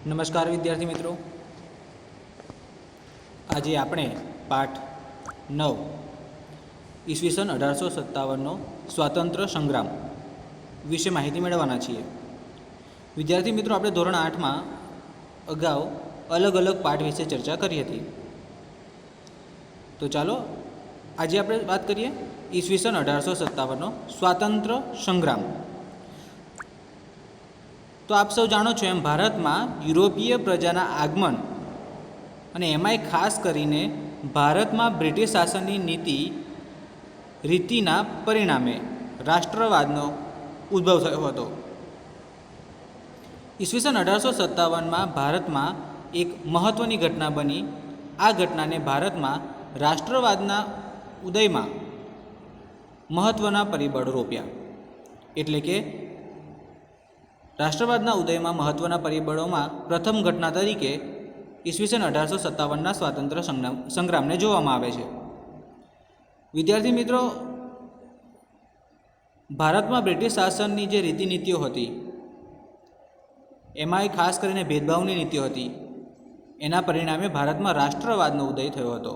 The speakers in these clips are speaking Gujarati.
નમસ્કાર વિદ્યાર્થી મિત્રો, આજે આપણે પાઠ 9 ઈસવીસન 1857નો સ્વાતંત્ર્ય સંગ્રામ વિશે માહિતી મેળવવાના છીએ. વિદ્યાર્થી મિત્રો, આપણે ધોરણ 8માં અગાઉ અલગ અલગ પાઠ વિશે ચર્ચા કરી હતી. તો ચાલો આજે આપણે વાત કરીએ ઈસવીસન 1857નો સ્વાતંત્ર્ય સંગ્રામ. તો આપ સૌ જાણો છો એમ ભારતમાં યુરોપીય પ્રજાના આગમન અને એમાંય ખાસ કરીને ભારતમાં બ્રિટિશ શાસનની રીતિના પરિણામે રાષ્ટ્રવાદનો ઉદ્ભવ થયો હતો. ઈસવીસન 1857માં ભારતમાં એક મહત્ત્વની ઘટના બની. આ ઘટનાને ભારતમાં રાષ્ટ્રવાદના ઉદયમાં મહત્ત્વના પરિબળો રોપ્યા. એટલે કે રાષ્ટ્રવાદના ઉદયમાં મહત્ત્વના પરિબળોમાં પ્રથમ ઘટના તરીકે ઈસવીસન 1857ના સ્વાતંત્ર્ય સંગ્રામને જોવામાં આવે છે. વિદ્યાર્થી મિત્રો, ભારતમાં બ્રિટિશ શાસનની જે રીતિનીતિઓ હતી એમાં ખાસ કરીને ભેદભાવની નીતિઓ હતી. એના પરિણામે ભારતમાં રાષ્ટ્રવાદનો ઉદય થયો હતો.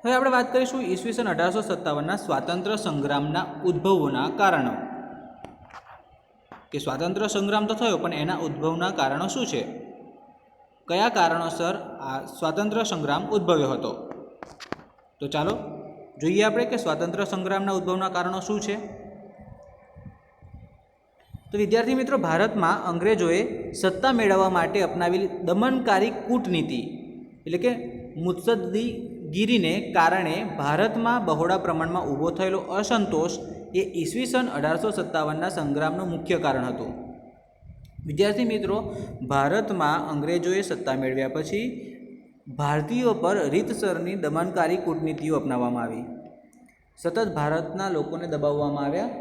હવે આપણે વાત કરીશું ઈસવીસન 1857ના સ્વાતંત્ર્ય સંગ્રામના ઉદ્ભવોના કારણો. કે સ્વાતંત્ર્ય સંગ્રામ તો થયો, પણ એના ઉદ્ભવના કારણો શું છે? કયા કારણોસર આ સ્વાતંત્ર્ય સંગ્રામ ઉદ્ભવ્યો હતો? તો ચાલો જોઈએ આપણે કે સ્વાતંત્ર્ય સંગ્રામના ઉદ્ભવના કારણો શું છે. તો વિદ્યાર્થી મિત્રો, ભારતમાં અંગ્રેજોએ સત્તા મેળવવા માટે અપનાવેલી દમનકારી કૂટનીતિ એટલે કે મુત્સદ્દીગીરીને કારણે ભારતમાં બહોળા પ્રમાણમાં ઊભો થયેલો અસંતોષ એ ઈસવીસન 1857ના સંગ્રામનું મુખ્ય કારણ હતું. વિદ્યાર્થી મિત્રો, ભારતમાં અંગ્રેજોએ સત્તા મેળવ્યા પછી ભારતીયો પર રીતસરની દમનકારી કૂટનીતિઓ અપનાવવામાં આવી. સતત ભારતના લોકોને દબાવવામાં આવ્યા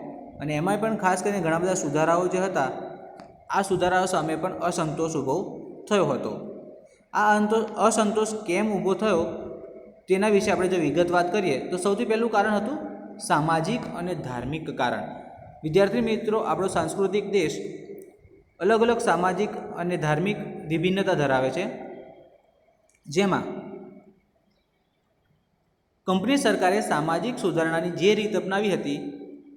અને એમાં પણ ખાસ કરીને ઘણા બધા સુધારાઓ જે હતા, આ સુધારાઓ સામે પણ અસંતોષ ઊભો થયો હતો. આ અસંતોષ કેમ ઊભો થયો તેના વિશે આપણે જો વિગત વાત કરીએ તો સૌથી પહેલું કારણ હતું સામાજિક અને ધાર્મિક કારણ. વિદ્યાર્થી મિત્રો, આપણો સાંસ્કૃતિક દેશ અલગ અલગ સામાજિક અને ધાર્મિક વિભિન્નતા ધરાવે છે. જેમાં કંપની સરકારે સામાજિક સુધારણાની જે રીત અપનાવી હતી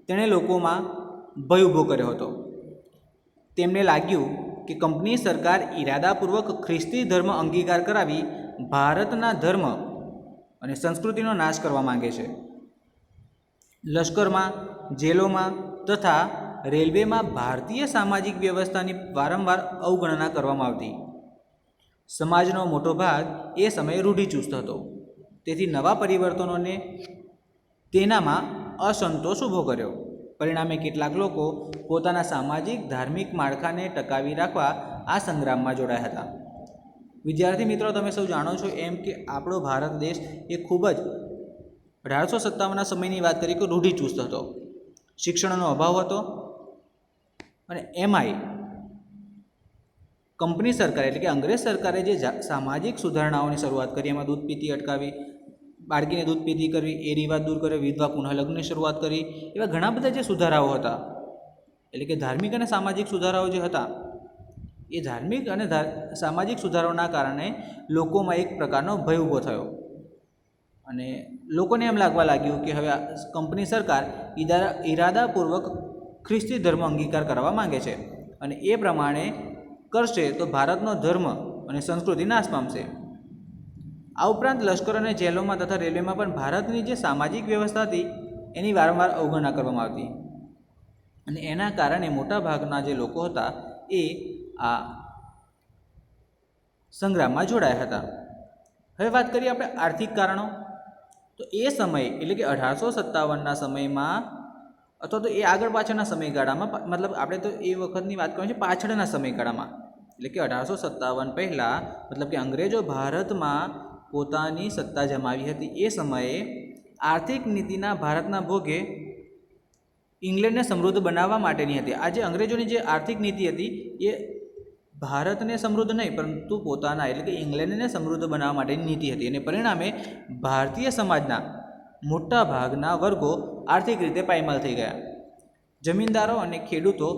તેણે લોકોમાં ભય ઊભો કર્યો હતો. તેમને લાગ્યું કે કંપની સરકાર ઈરાદાપૂર્વક ખ્રિસ્તી ધર્મ અંગીકાર કરાવી ભારતના ધર્મ અને સંસ્કૃતિનો નાશ કરવા માંગે છે. લશ્કરમાં, જેલોમાં તથા રેલવેમાં ભારતીય સામાજિક વ્યવસ્થાની વારંવાર અવગણના કરવામાં આવતી. સમાજનો મોટો ભાગ એ સમયે રૂઢિચુસ્ત હતો. તેથી નવા પરિવર્તનોને તેનામાં અસંતોષ ઊભો કર્યો. પરિણામે કેટલાક લોકો પોતાના સામાજિક ધાર્મિક માળખાને ટકાવી રાખવા આ સંગ્રામમાં જોડાયા હતા. વિદ્યાર્થી મિત્રો, તમે સૌ જાણો છો એમ કે આપણો ભારત દેશ એ ખૂબ જ 1857ના સમયની વાત કરીએ તો રૂઢિચુસ્ત હતો. શિક્ષણનો અભાવ હતો અને એમાંય કંપની સરકાર એટલે કે અંગ્રેજ સરકારે જે સામાજિક સુધારણાઓની શરૂઆત કરી, એમાં દૂધ પીતી અટકાવી, બાળકીને દૂધ પીતી કરવી, એ રિવાજ દૂર કરે, વિધવા પુનઃલગ્નની શરૂઆત કરી, એવા ઘણા બધા જે સુધારાઓ હતા એટલે કે ધાર્મિક અને સામાજિક સુધારાઓ જે હતા, એ ધાર્મિક અને સામાજિક સુધારાઓના કારણે લોકોમાં એક પ્રકારનો ભય ઊભો થયો અને લોકોને એમ લાગવા લાગ્યું કે હવે કંપની સરકાર ઈરાદાપૂર્વક ખ્રિસ્તી ધર્મ અંગીકાર કરવા માંગે છે અને એ પ્રમાણે કરશે તો ભારતનો ધર્મ અને સંસ્કૃતિ નાશ પામશે. આ ઉપરાંત લશ્કર અને જેલોમાં તથા રેલવેમાં પણ ભારતની જે સામાજિક વ્યવસ્થા હતી એની વારંવાર અવગણના કરવામાં આવતી અને એના કારણે મોટાભાગના જે લોકો હતા એ આ સંગ્રામમાં જોડાયા હતા. હવે વાત કરીએ આપણે આર્થિક કારણો. તો એ સમય એટલે કે 1857ના સમયમાં અથવા તો એ આગળ પાછળના સમયગાળામાં, મતલબ આપણે તો એ વખતની વાત કરીએ છીએ પાછળના સમયગાળામાં, એટલે કે 1857 પહેલાં, મતલબ કે અંગ્રેજો ભારતમાં પોતાની સત્તા જમાવી હતી એ સમયે આર્થિક નીતિના ભારતના ભોગે ઇંગ્લેન્ડને સમૃદ્ધ બનાવવા માટેની હતી. આ જે અંગ્રેજોની જે આર્થિક નીતિ હતી એ ભારતને સમૃદ્ધ નહીં પરંતુ પોતાના એટલે કે ઇંગ્લેન્ડને સમૃદ્ધ બનાવવા માટેની નીતિ હતી અને પરિણામે ભારતીય સમાજના મોટા ભાગના વર્ગો આર્થિક રીતે પાયમાલ થઈ ગયા. જમીનદારો અને ખેડૂતો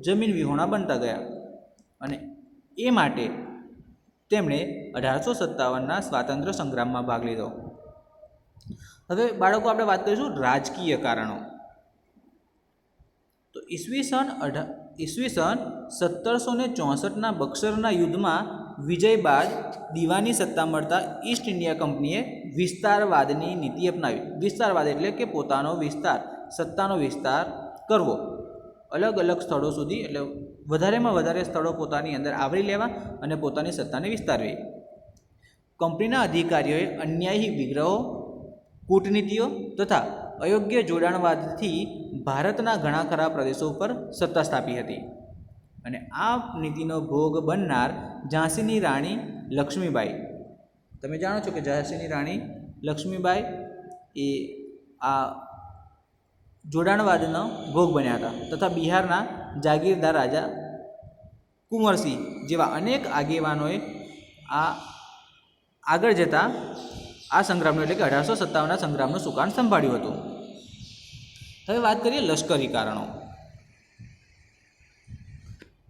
જમીન વિહોણા બનતા ગયા અને એ માટે તેમણે 1857ના સ્વાતંત્ર્ય સંગ્રામમાં ભાગ લીધો. હવે બાળકો આપણે વાત કરીશું રાજકીય કારણો. તો ઈસવીસન 1764ના બક્સરના યુદ્ધમાં વિજય બાદ દીવાની સત્તા મળતા ઈસ્ટ ઇન્ડિયા કંપનીએ વિસ્તારવાદની નીતિ અપનાવી. વિસ્તારવાદ એટલે કે પોતાનો વિસ્તાર, સત્તાનો વિસ્તાર કરવો, અલગ અલગ સ્થળો સુધી, એટલે વધારેમાં વધારે સ્થળો પોતાની અંદર આવરી લેવા અને પોતાની સત્તાને વિસ્તારવી. કંપનીના અધિકારીઓએ અન્યાયી વિગ્રહો, કૂટનીતિઓ તથા અયોગ્ય જોડાણવાદથી ભારતના ઘણા ખરા પ્રદેશો ઉપર સત્તા સ્થાપી હતી. અને આ નીતિનો ભોગ બનનાર ઝાંસીની રાણી લક્ષ્મીબાઈ, તમે જાણો છો કે ઝાંસીની રાણી લક્ષ્મીબાઈ એ આ જોડાણવાદનો ભોગ બન્યા હતા, તથા બિહારના જાગીરદાર રાજા કુંવરસિંહ જેવા અનેક આગેવાનોએ આગળ જતાં આ સંગ્રામનું એટલે કે 1857ના સંગ્રામનું સુકાન સંભાળ્યું હતું. હવે વાત કરીએ લશ્કરી કારણો.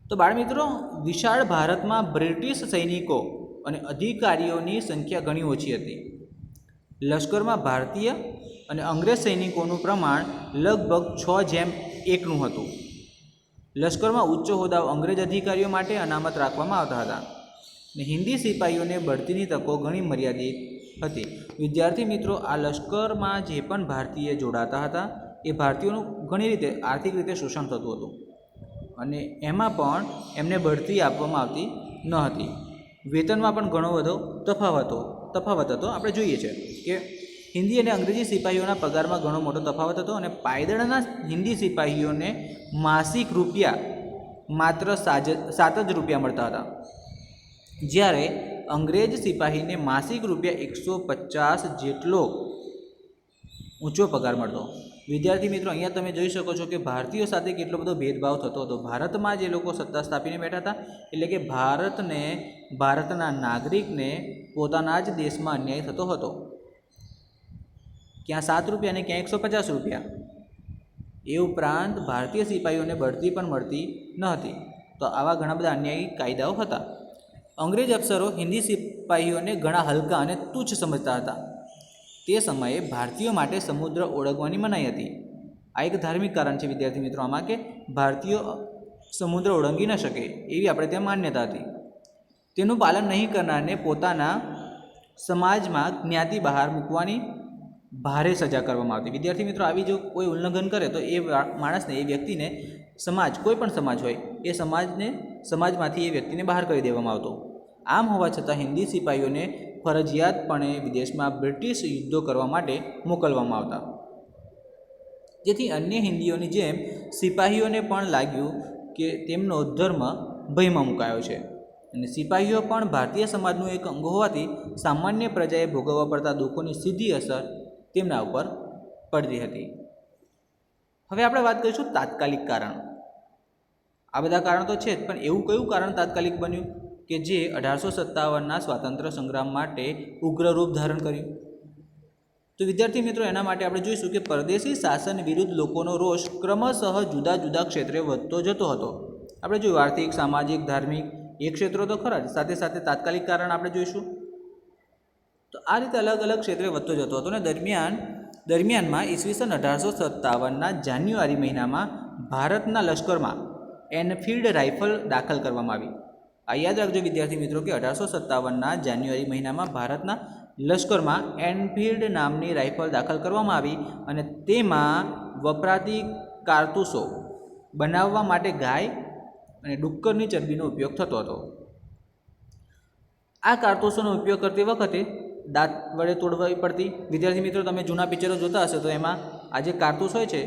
તો બાળમિત્રો, વિશાળ ભારતમાં બ્રિટિશ સૈનિકો અને અધિકારીઓની સંખ્યા ઘણી ઓછી હતી. લશ્કરમાં ભારતીય અને અંગ્રેજ સૈનિકોનું પ્રમાણ લગભગ 6:1 હતું. લશ્કરમાં ઉચ્ચ હોદ્દાઓ અંગ્રેજ અધિકારીઓ માટે અનામત રાખવામાં આવતા હતા. ને હિન્દી સિપાહીઓને બઢતીની તકો ઘણી મર્યાદિત હતી. વિદ્યાર્થી મિત્રો, આ લશ્કરમાં જે પણ ભારતીય જોડાતા હતા એ ભારતીયોનું ઘણી રીતે આર્થિક રીતે શોષણ થતું હતું અને એમાં પણ એમને બઢતી આપવામાં આવતી ન હતી. વેતનમાં પણ ઘણો બધો તફાવત હતો. આપણે જોઈએ છે કે હિન્દી અને અંગ્રેજી સિપાહીઓના પગારમાં ઘણો મોટો તફાવત હતો અને પાયદળના હિન્દી સિપાહીઓને માસિક રૂપિયા માત્ર 7 જ રૂપિયા મળતા હતા, જ્યારે અંગ્રેજ સિપાહીને માસિક રૂપિયા 150 જેટલો ઊંચો પગાર મળતો. વિદ્યાર્થી મિત્રો, અહીંયા તમે જોઈ શકો છો કે ભારતીયો સાથે કેટલો બધો ભેદભાવ થતો હતો. ભારતમાં જે લોકો સત્તા સ્થાપીને બેઠા હતા, એટલે કે ભારતના નાગરિકને પોતાના જ દેશમાં અન્યાય થતો હતો. ક્યાં 7 રૂપિયા અને ક્યાં 150 રૂપિયા. એ ઉપરાંત ભારતીય સિપાહીઓને બઢતી પણ મળતી ન હતી. તો આવા ઘણા બધા અન્યાયી કાયદાઓ હતા. અંગ્રેજ અફસરો હિન્દી સિપાહીઓને ઘણા હલકા અને તુચ્છ સમજતા હતા. તે સમયે ભારતીયો માટે સમુદ્ર ઓળંગવાની મનાઈ હતી. આ એક ધાર્મિક કારણ છે વિદ્યાર્થી મિત્રો આમાં, કે ભારતીયો સમુદ્ર ઓળંગી ન શકે એવી આપણે ત્યાં માન્યતા હતી. તેનું પાલન નહીં કરનારને પોતાના સમાજમાં જ્ઞાતિ બહાર મૂકવાની ભારે સજા કરવામાં આવતી. વિદ્યાર્થી મિત્રો, આવી જો કોઈ ઉલ્લંઘન કરે તો એ માણસને, એ વ્યક્તિને કોઈ પણ સમાજ હોય એ સમાજમાંથી એ વ્યક્તિને બહાર કરી દેવામાં આવતો. આમ હોવા છતાં હિન્દી સિપાહીઓને ફરજિયાતપણે વિદેશમાં બ્રિટિશ યુદ્ધો કરવા માટે મોકલવામાં આવતા, જેથી અન્ય હિન્દીઓની જેમ સિપાહીઓને પણ લાગ્યું કે તેમનો ધર્મ ભયમાં મુકાયો છે અને સિપાહીઓ પણ ભારતીય સમાજનું એક અંગ હોવાથી સામાન્ય પ્રજાએ ભોગવવા પડતા દુઃખોની સીધી અસર તેમના ઉપર પડતી હતી. હવે આપણે વાત કરીશું તાત્કાલિક કારણ. આ બધા કારણો તો છે જ, પણ એવું કયું કારણ તાત્કાલિક બન્યું કે જે 1857ના સ્વાતંત્ર્ય સંગ્રામ માટે ઉગ્ર રૂપ ધારણ કર્યું? તો વિદ્યાર્થી મિત્રો, એના માટે આપણે જોઈશું કે પરદેશી શાસન વિરુદ્ધ લોકોનો રોષ ક્રમશઃ જુદા જુદા ક્ષેત્રે વધતો જતો હતો. આપણે જોયું આર્થિક, સામાજિક, ધાર્મિક એ ક્ષેત્રો તો ખરા જ, સાથે સાથે તાત્કાલિક કારણ આપણે જોઈશું. તો આ રીતે અલગ અલગ ક્ષેત્રે વધતો જતો હતો અને દરમિયાનમાં ઈસવીસન 1857ના જાન્યુઆરી મહિનામાં ભારતના લશ્કરમાં એનફિલ્ડ રાઇફલ દાખલ કરવામાં આવી. આ યાદ રાખજો વિદ્યાર્થી મિત્રો કે 1857ના જાન્યુઆરી મહિનામાં ભારતના લશ્કરમાં એનફિલ્ડ નામની રાઇફલ દાખલ કરવામાં આવી અને તેમાં વપરાતી કારતૂસો બનાવવા માટે ગાય અને ડુક્કરની ચરબીનો ઉપયોગ થતો હતો. આ કારતૂસોનો ઉપયોગ કરતી વખતે દાંત વડે તોડવી પડતી. વિદ્યાર્થી મિત્રો, તમે જૂના પિક્ચરો જોતા હશો તો એમાં આ જે કારતૂસ હોય છે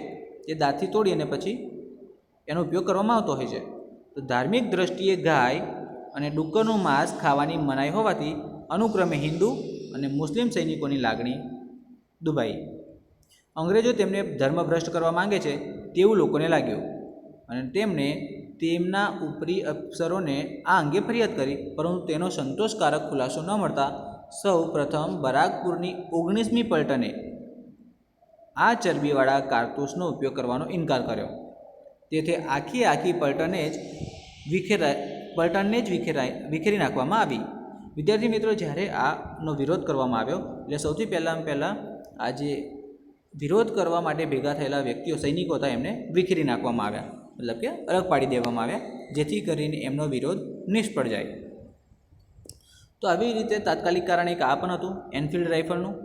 એ દાંતથી તોડી અને પછી એનો ઉપયોગ કરવામાં આવતો હોય છે. તો ધાર્મિક દ્રષ્ટિએ ગાય અને ડુક્કરનું માંસ ખાવાની મનાઈ હોવાથી અનુક્રમે હિન્દુ અને મુસ્લિમ સૈનિકોની લાગણી દુભાઈ. અંગ્રેજો તેમને ધર્મભ્રષ્ટ કરવા માંગે છે તેવું લોકોને લાગ્યું અને તેમણે તેમના ઉપરી અફસરોને આ અંગે ફરિયાદ કરી, પરંતુ તેનો સંતોષકારક ખુલાસો ન મળતા સૌ પ્રથમ બરાકપુરની 19મી પલટને આ ચરબીવાળા કારતૂસનો ઉપયોગ કરવાનો ઇનકાર કર્યો. તેથી આખી પલટને જ પલટણને જ વિખેરી નાખવામાં આવી. વિદ્યાર્થી મિત્રો, જ્યારે આનો વિરોધ કરવામાં આવ્યો એટલે સૌથી પહેલાં આ જે વિરોધ કરવા માટે ભેગા થયેલા વ્યક્તિઓ સૈનિકો હતા એમને વિખેરી નાખવામાં આવ્યા, મતલબ કે અલગ પાડી દેવામાં આવ્યા, જેથી કરીને એમનો વિરોધ નિષ્ફળ જાય. તો આવી રીતે તાત્કાલિક કારણ એક આ પણ હતું એનફિલ્ડ રાઇફલનું,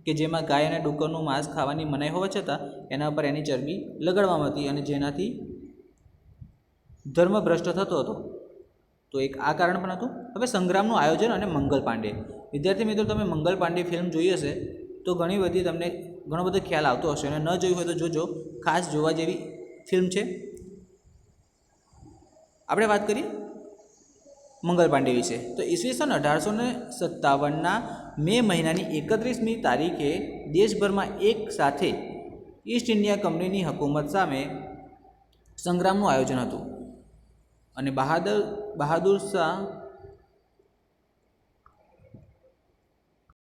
કે જેમાં ગાય અને ડુક્કરનું માંસ ખાવાની મનાઈ હોવા છતાં એના પર એની ચરબી લગાડવામાં હતી અને જેનાથી ધર્મ ભ્રષ્ટ થતો હતો. તો એક આ કારણ પણ હતું. હવે સંગ્રામનું આયોજન અને મંગલ પાંડે. વિદ્યાર્થી મિત્રો, તમે મંગલ પાંડે ફિલ્મ જોઈ હશે તો ઘણી બધી તમને ઘણો બધો ખ્યાલ આવતો હશે, અને ન જોયું હોય તો જોજો, ખાસ જોવા જેવી ફિલ્મ છે. આપણે વાત કરીએ મંગલ પાંડે વિશે. તો ઈસવીસન 1857ના મે મહિનાની 31મી તારીખે દેશભરમાં એક સાથે ઈસ્ટ ઇન્ડિયા કંપનીની હકુમત સામે સંગ્રામનું આયોજન હતું અને બહાદુર શાહ